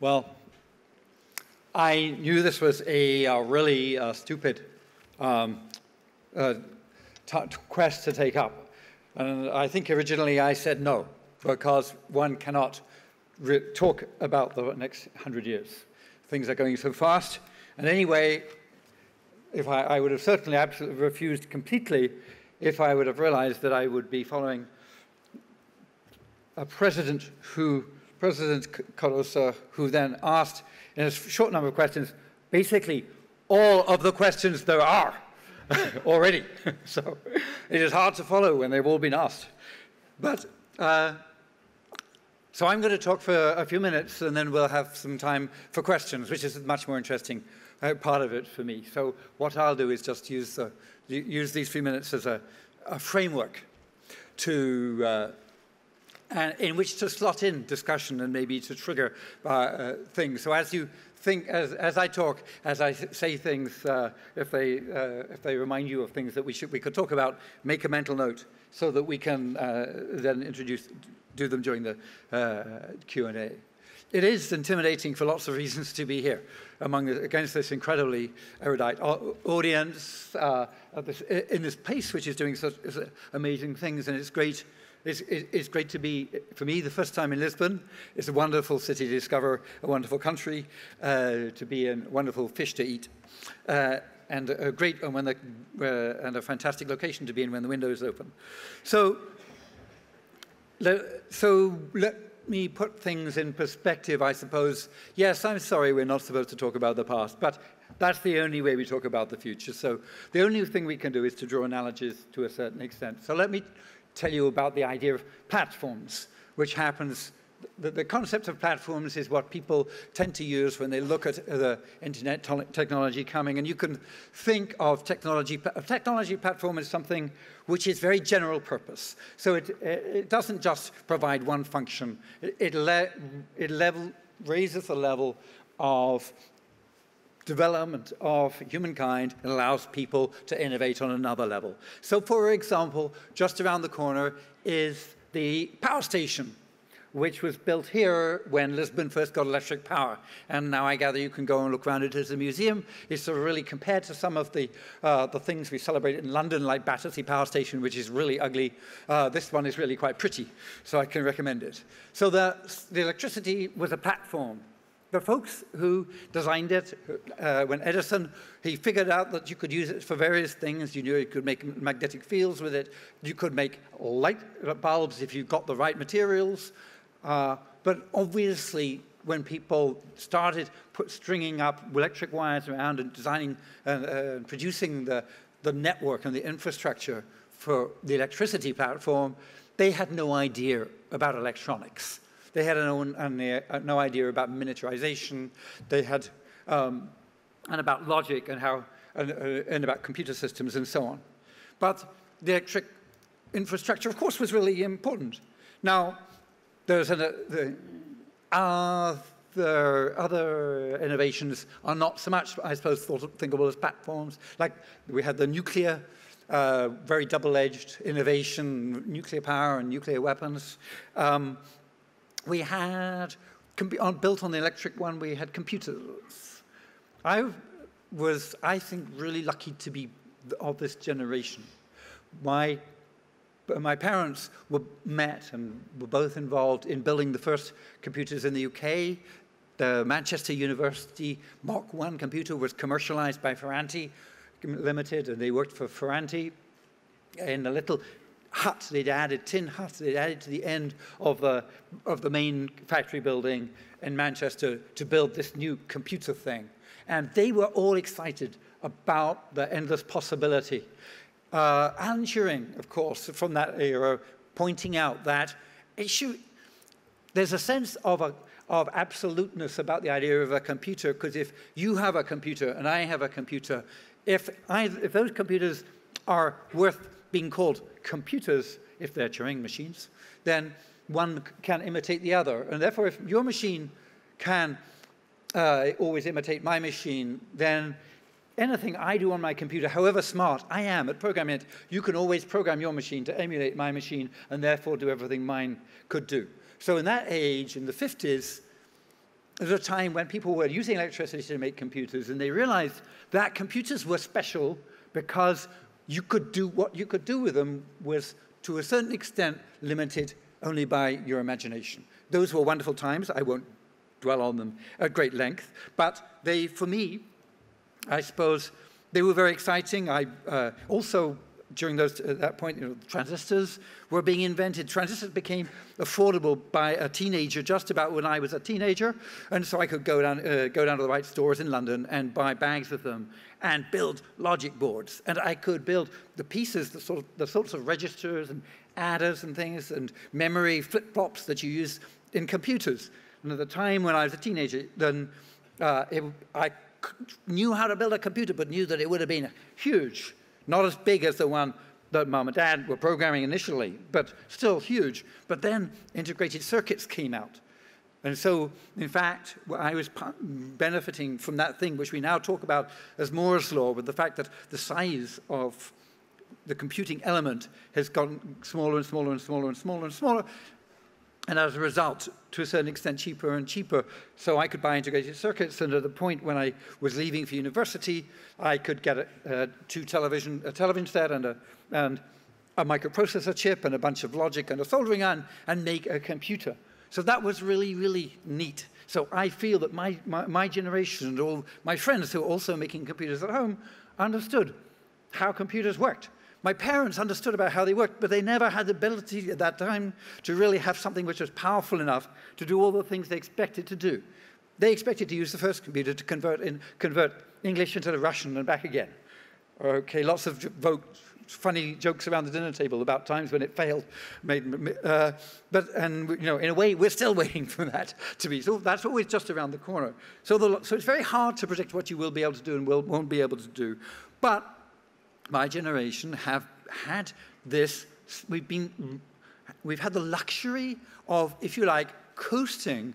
Well, I knew this was a really stupid quest to take up. And I think originally I said no, because one cannot talk about the next 100 years. Things are going so fast. And anyway, if I would have certainly absolutely refused completely if I would have realized that I would be following a President Cardoso, who then asked in a short number of questions, basically all of the questions there are already. So it is hard to follow when they've all been asked. But so I'm going to talk for a few minutes, and then we'll have some time for questions, which is a much more interesting part of it for me. So what I'll do is just use these few minutes as a framework to in which to slot in discussion and maybe to trigger things. So as you think, as I talk, as I say things, if they remind you of things that we could talk about, make a mental note so that we can then do them during the Q&A. It is intimidating for lots of reasons to be here against this incredibly erudite audience in this place, which is doing such amazing things, and it's great. It's great to be, for me, the first time in Lisbon. It's a wonderful city to discover, a wonderful country to be in, wonderful fish to eat, and a great and a fantastic location to be in when the window is open. So let me put things in perspective, I suppose. Yes, I'm sorry we're not supposed to talk about the past, but that's the only way we talk about the future. So the only thing we can do is to draw analogies to a certain extent. So let me tell you about the idea of platforms, which happens. The concept of platforms is what people tend to use when they look at the internet technology coming. And you can think of technology. A technology platform is something which is very general purpose. So it doesn't just provide one function. It raises the level of development of humankind and allows people to innovate on another level. So, for example, just around the corner is the power station, which was built here when Lisbon first got electric power. And now I gather you can go and look around it as a museum. It's sort of really compared to some of the things we celebrate in London, like Battersea Power Station, which is really ugly. This one is really quite pretty, so I can recommend it. So the electricity was a platform. The folks who designed it, when Edison, he figured out that you could use it for various things. You knew you could make magnetic fields with it. You could make light bulbs if you got the right materials. But obviously, when people started stringing up electric wires around and designing and producing the network and the infrastructure for the electricity platform, they had no idea about electronics. They had no idea about miniaturization. They had and about logic and and about computer systems and so on. But the electric infrastructure, of course, was really important. Now, there's the other innovations are not so much, I suppose, thinkable as platforms. Like we had the nuclear. Very double-edged innovation, nuclear power and nuclear weapons. We had, built on the electric one, we had computers. I was, I think, really lucky to be of this generation. My parents met and were both involved in building the first computers in the UK. The Manchester University Mark I computer was commercialized by Ferranti Limited, and they worked for Ferranti in a little hut they'd added, tin hut they'd added to the end of the main factory building in Manchester to build this new computer thing. And they were all excited about the endless possibility. Alan Turing, of course, from that era, pointing out that there's a sense of absoluteness about the idea of a computer, because if you have a computer and I have a computer, if those computers are worth being called computers, if they're Turing machines, then one can imitate the other. And therefore, if your machine can always imitate my machine, then anything I do on my computer, however smart I am at programming it, you can always program your machine to emulate my machine and therefore do everything mine could do. So in that age, in the 50s, was a time when people were using electricity to make computers, and they realized that computers were special because you could do what you could do with them was, to a certain extent, limited only by your imagination. Those were wonderful times. I won't dwell on them at great length, but they, for me, I suppose, they were very exciting. I also, during at that point, transistors were being invented. Transistors became affordable by a teenager just about when I was a teenager, and so I could go down to the right stores in London and buy bags of them and build logic boards. And I could build the pieces, the sorts of registers and adders and things and memory flip-flops that you use in computers. And at the time when I was a teenager, then I knew how to build a computer, but knew that it would have been huge. Not as big as the one that Mom and Dad were programming initially, but still huge. But then integrated circuits came out. And so, in fact, I was benefiting from that thing which we now talk about as Moore's law, with the fact that the size of the computing element has gotten smaller and smaller and smaller and smaller and smaller, and as a result, to a certain extent, cheaper and cheaper. So I could buy integrated circuits, and at the point when I was leaving for university, I could get a television set and a microprocessor chip and a bunch of logic and a soldering iron and make a computer. So that was really, really neat. So I feel that my generation and all my friends who are also making computers at home understood how computers worked. My parents understood about how they worked, but they never had the ability at that time to really have something which was powerful enough to do all the things they expected to do. They expected to use the first computer to convert English into the Russian and back again. Okay, lots of funny jokes around the dinner table about times when it failed. In a way, we're still waiting for that to be. So that's always just around the corner. So it's very hard to predict what you will be able to do and won't be able to do. But my generation have had this, we've had the luxury of, if you like, coasting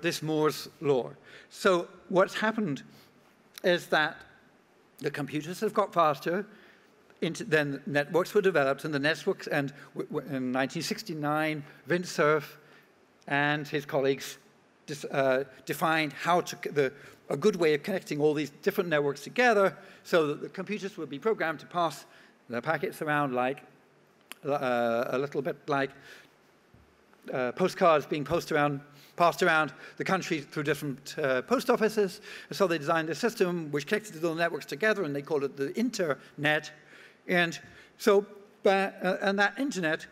this Moore's law. So what's happened is that the computers have got faster, then networks were developed, and the networks, and in 1969, Vint Cerf and his colleagues defined a good way of connecting all these different networks together so that the computers would be programmed to pass the packets around like a little bit like postcards being passed around the country through different post offices. So they designed a system which connected the networks together, and they called it the internet. And so, and that internet,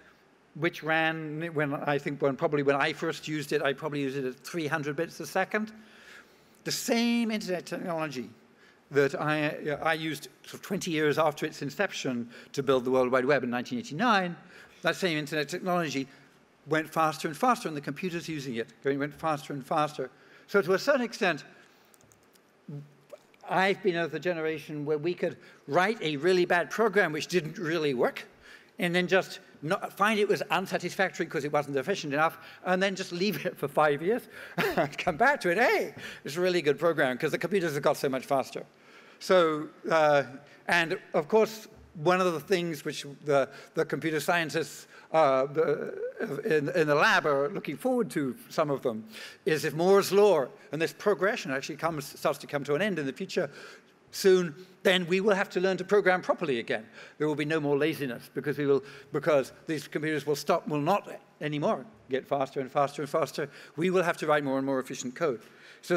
which ran when I first used it, I probably used it at 300 bits a second. The same internet technology that I used sort of 20 years after its inception to build the World Wide Web in 1989, that same internet technology went faster and faster, and the computers using it went faster and faster. So to a certain extent, I've been of the generation where we could write a really bad program which didn't really work, and then just find it was unsatisfactory because it wasn't efficient enough, and then just leave it for 5 years and come back to it. Hey, it's a really good program because the computers have got so much faster. So, and of course, one of the things which the computer scientists in the lab are looking forward to, some of them, is if Moore's law and this progression actually starts to come to an end in the future soon, then we will have to learn to program properly again. There will be no more laziness because these computers will not anymore get faster and faster and faster. We will have to write more and more efficient code. So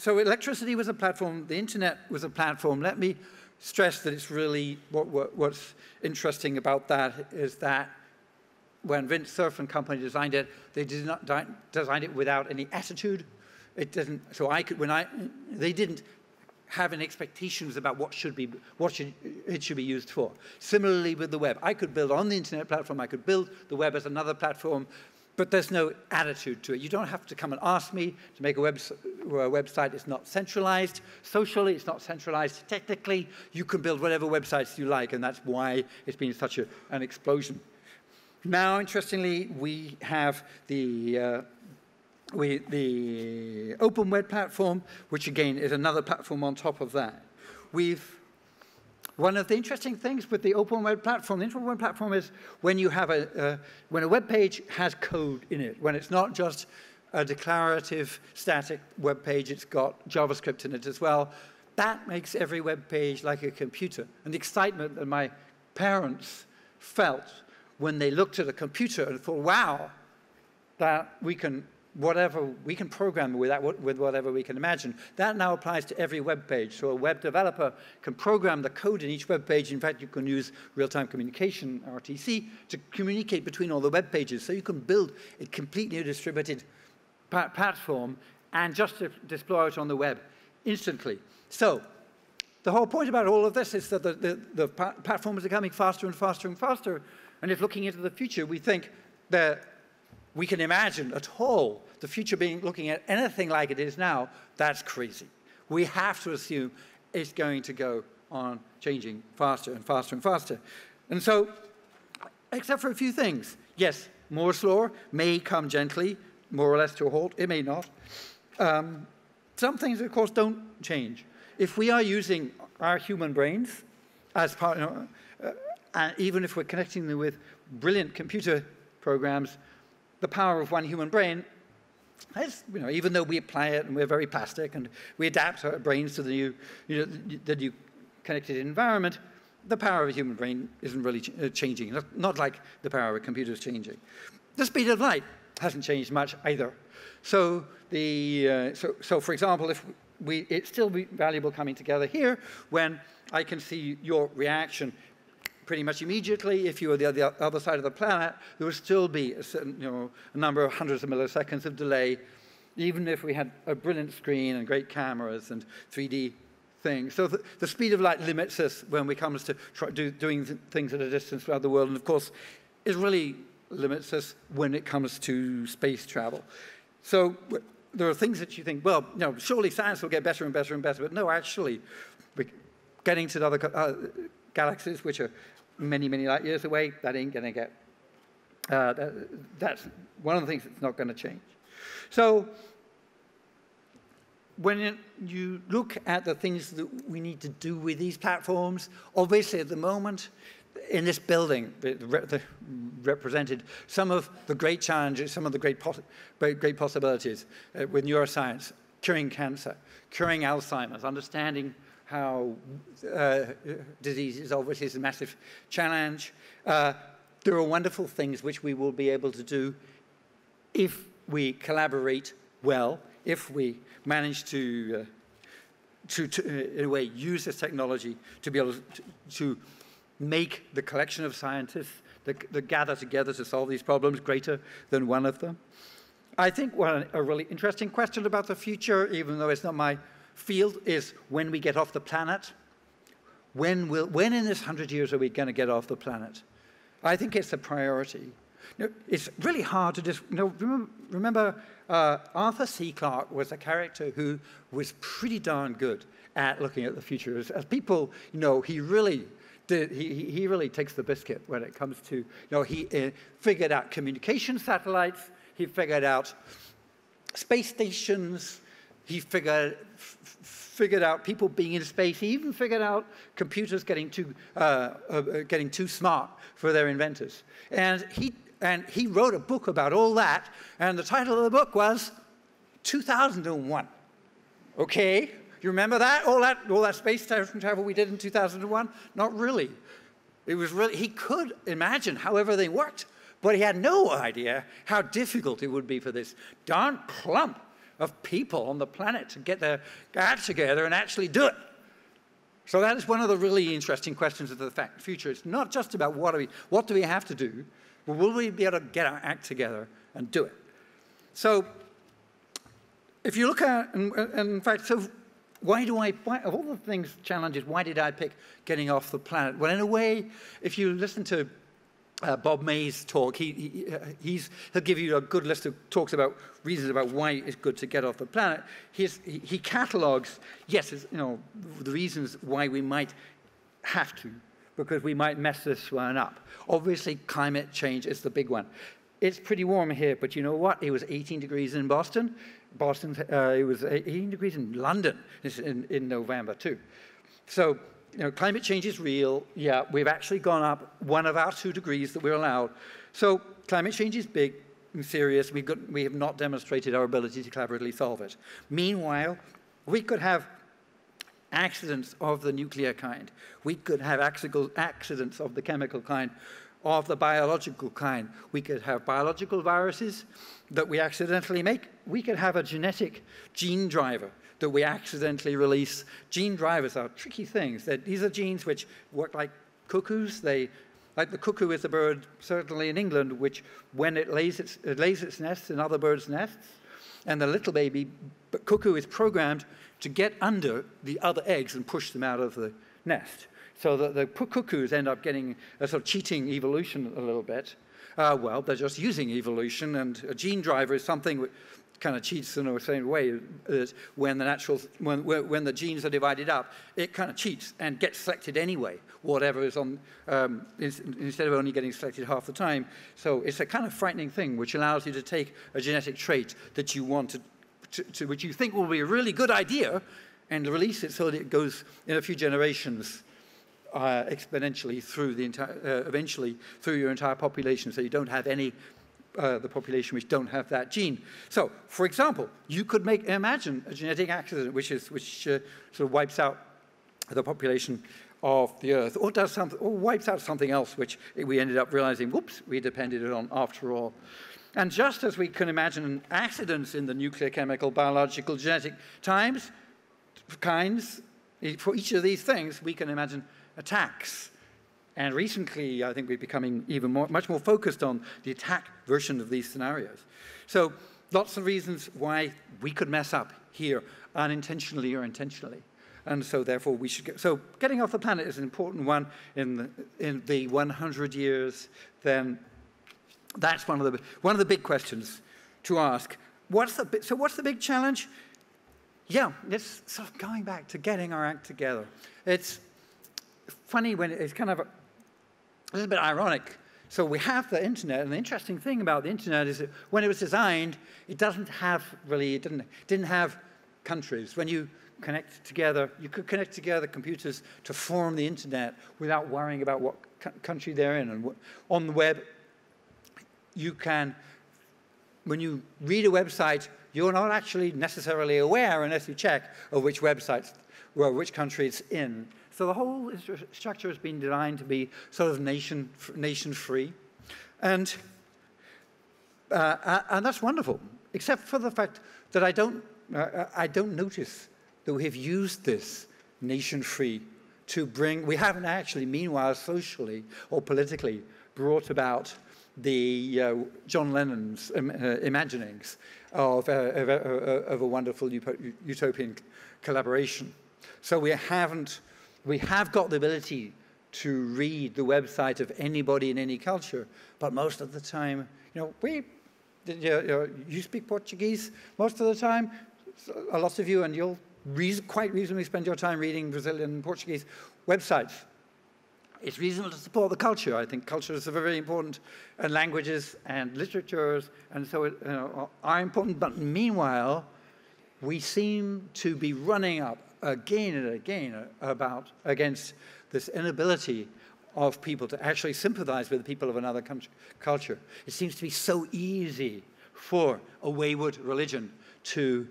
electricity was a platform, the internet was a platform. Let me stress that it's really, what's interesting about that is that when Vint Cerf and company designed it, they did not design it without any attitude. It didn't, they didn't have any expectations about what it should be used for. Similarly with the web, I could build on the internet platform, I could build the web as another platform, but there's no attitude to it. You don't have to come and ask me to make a website. It's not centralized. Socially, it's not centralized. Technically, you can build whatever websites you like, and that's why it's been such an explosion. Now, interestingly, we have the Open Web platform, which again is another platform on top of that. one of the interesting things with the Open Web Platform, the Open Web Platform is when you have when a web page has code in it, when it's not just a declarative, static web page, it's got JavaScript in it as well. That makes every web page like a computer. And the excitement that my parents felt when they looked at a computer and thought, wow, that we can program with whatever we can imagine. That now applies to every web page. So a web developer can program the code in each web page. In fact, you can use real-time communication, RTC, to communicate between all the web pages. So you can build a completely distributed platform and just deploy it on the web instantly. So the whole point about all of this is that the platform is becoming faster and faster and faster. And if looking into the future, we think that we can imagine at all the future looking at anything like it is now, that's crazy. We have to assume it's going to go on changing faster and faster and faster. And so, except for a few things, yes, Moore's law may come gently, more or less to a halt. It may not. Some things, of course, don't change. If we are using our human brains as part, and even if we're connecting them with brilliant computer programs, the power of one human brain, even though we apply it and we're very plastic and we adapt our brains to the new connected environment, the power of a human brain isn't really changing, not like the power of a computer is changing. The speed of light hasn't changed much either. So, for example, it's still valuable coming together here when I can see your reaction pretty much immediately. If you were the other side of the planet, there would still be a certain, a number of hundreds of milliseconds of delay, even if we had a brilliant screen and great cameras and 3D things. So the speed of light limits us when it comes to doing things at a distance around the world, and of course, it really limits us when it comes to space travel. So there are things that you think, well, surely science will get better and better and better, but no, actually, getting to other galaxies, which are many, many light years away, that ain't going to get, that's one of the things that's not going to change. So when you look at the things that we need to do with these platforms, obviously at the moment, in this building, represented some of the great challenges, some of the great possibilities with neuroscience, curing cancer, curing Alzheimer's, understanding how disease is obviously a massive challenge. There are wonderful things which we will be able to do if we collaborate well, if we manage to in a way, use this technology to be able to make the collection of scientists that gather together to solve these problems greater than one of them. I think a really interesting question about the future, even though it's not my field, is when we get off the planet. When in this 100 years are we going to get off the planet? I think it's a priority. It's really hard to just, remember Arthur C. Clarke was a character who was pretty darn good at looking at the future. As people, he really takes the biscuit when it comes to, he figured out communication satellites, he figured out space stations, he figured out people being in space, he even figured out computers getting too smart for their inventors. And he wrote a book about all that, and the title of the book was 2001. Okay? You remember that? All that space travel we did in 2001? Not really. It was really, he could imagine how everything worked, but he had no idea how difficult it would be for this darn clump of people on the planet to get their act together and actually do it. So that is one of the really interesting questions of the future. It's not just about what do we have to do, but will we be able to get our act together and do it? So if you look at, and in fact, so why of all the challenges, why did I pick getting off the planet? Well, in a way, if you listen to Bob May's talk, he'll give you a good list of talks about reasons about why it's good to get off the planet. He catalogues, yes, the reasons why we might have to, because we might mess this one up. Obviously, climate change is the big one. It's pretty warm here, but you know what? It was 18 degrees in Boston. It was 18 degrees in London in November, too. So climate change is real. Yeah, we've actually gone up 1 of our 2 degrees that we're allowed. So climate change is big and serious. We have not demonstrated our ability to collaboratively solve it. Meanwhile, we could have accidents of the nuclear kind. We could have accidents of the chemical kind, of the biological kind. We could have biological viruses that we accidentally make. We could have a genetic gene driver that we accidentally release. Gene drivers are tricky things. These are genes which work like cuckoos. Like the cuckoo is a bird, certainly in England, which when it lays its nests in other birds' nests, and the little baby cuckoo is programmed to get under the other eggs and push them out of the nest. So that the cuckoos end up getting a sort of cheating evolution a little bit. Well, they're just using evolution, and a gene driver is something that kind of cheats in a certain way. When the genes are divided up, it kind of cheats and gets selected anyway, whatever is on, instead of only getting selected half the time. So it's a kind of frightening thing, which allows you to take a genetic trait that you want which you think will be a really good idea, and release it so that it goes in a few generations exponentially through eventually through your entire population, so you don't have any the population which don't have that gene. So, for example, you could imagine a genetic accident which sort of wipes out the population of the Earth, or does something, or wipes out something else which we ended up realizing, whoops, we depended on after all. And just as we can imagine accidents in the nuclear, chemical, biological, genetic kinds, for each of these things, we can imagine attacks. And recently, I think we're becoming much more focused on the attack version of these scenarios. So lots of reasons why we could mess up here, unintentionally or intentionally. And so therefore we should so getting off the planet is an important one in the 100 years. Then that's one of the big questions to ask. What's the big challenge? Yeah, it's sort of going back to getting our act together. It's funny when it's kind of a little bit ironic. So we have the internet, and the interesting thing about the internet is that when it was designed, it didn't have countries. When you connect together, you could connect together computers to form the internet without worrying about what country they're in. And on the web, you can, when you read a website, you're not actually necessarily aware unless you check of which websites, well, which country it's in. So the whole structure has been designed to be sort of nation-free, and that's wonderful. Except for the fact that I don't notice that we have used this nation-free to bring. We haven't actually, meanwhile, socially or politically, brought about the John Lennon's imaginings of a wonderful utopian collaboration. So we have got the ability to read the website of anybody in any culture, but most of the time, you speak Portuguese most of the time, a lot of you, and you'll quite reasonably spend your time reading Brazilian and Portuguese websites. It's reasonable to support the culture. I think cultures are very important, and languages and literatures, and so are important. But meanwhile, we seem to be running up again and again against this inability of people to actually sympathize with the people of another culture. It seems to be so easy for a wayward religion to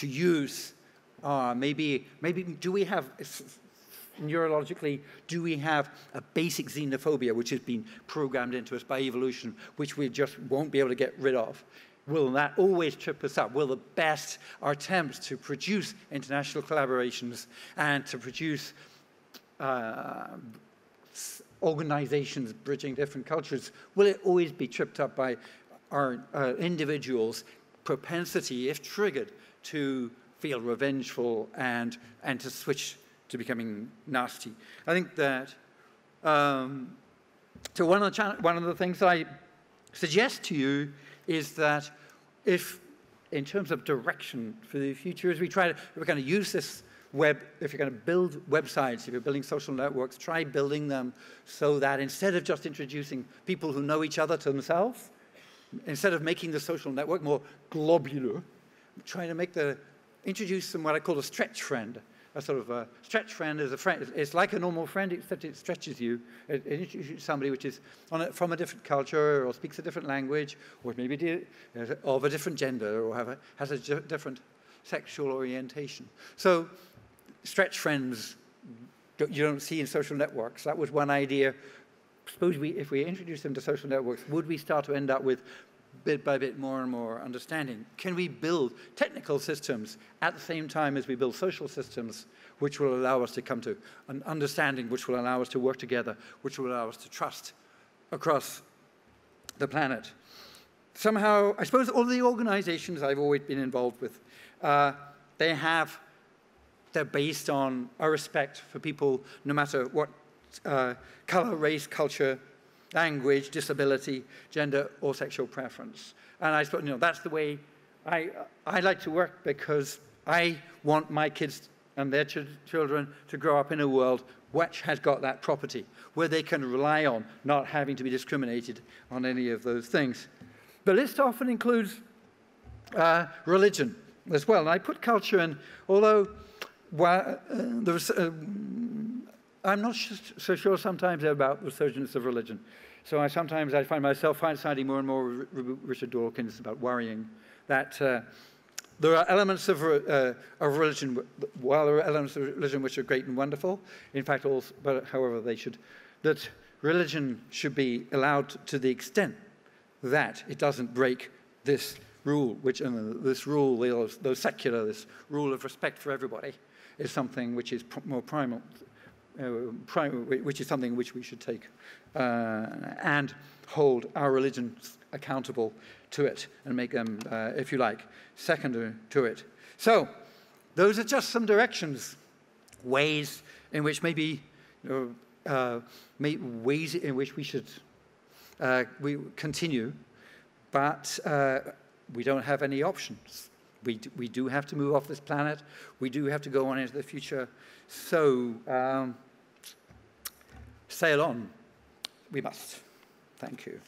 use. Maybe do we have, neurologically, do we have a basic xenophobia which has been programmed into us by evolution, which we just won't be able to get rid of? Will that always trip us up? Will the best attempts to produce international collaborations and to produce organizations bridging different cultures, will it always be tripped up by our individuals' propensity, if triggered, to feel revengeful and to switch to becoming nasty? I think that so one of the things that I suggest to you is that if, in terms of direction for the future, as if we're going to use this web, if you're going to build websites, if you're building social networks, try building them so that instead of just introducing people who know each other to themselves, instead of making the social network more globular, try to make the introduce them what I call a stretch friend. A sort of a stretch friend is a friend. It's like a normal friend, except it stretches you. It introduces somebody which is from a different culture, or speaks a different language, or maybe of a different gender, or has a different sexual orientation. So stretch friends you don't see in social networks. That was one idea. Suppose if we introduce them to social networks, would we start to end up with bit by bit more and more understanding? Can we build technical systems at the same time as we build social systems which will allow us to come to an understanding, which will allow us to work together, which will allow us to trust across the planet? Somehow, I suppose all the organizations I've always been involved with, they're based on a respect for people, no matter what color, race, culture, language, disability, gender, or sexual preference. And I suppose, that's the way I like to work, because I want my kids and their children to grow up in a world which has got that property, where they can rely on not having to be discriminated on any of those things. The list often includes religion as well. And I put culture in, although I'm not so sure sometimes about the resurgence of religion. So sometimes I find myself citing more and more Richard Dawkins about worrying that there are elements of religion, while there are elements of religion which are great and wonderful, in fact, however, that religion should be allowed to the extent that it doesn't break this rule, this rule of respect for everybody, is something which is more primal, which is something which we should take and hold our religions accountable to it, and make them, if you like, second to it. So those are just some directions, ways in which maybe, ways in which we should continue, but we don't have any options. We do have to move off this planet. We do have to go on into the future. So sail on. We must. Thank you.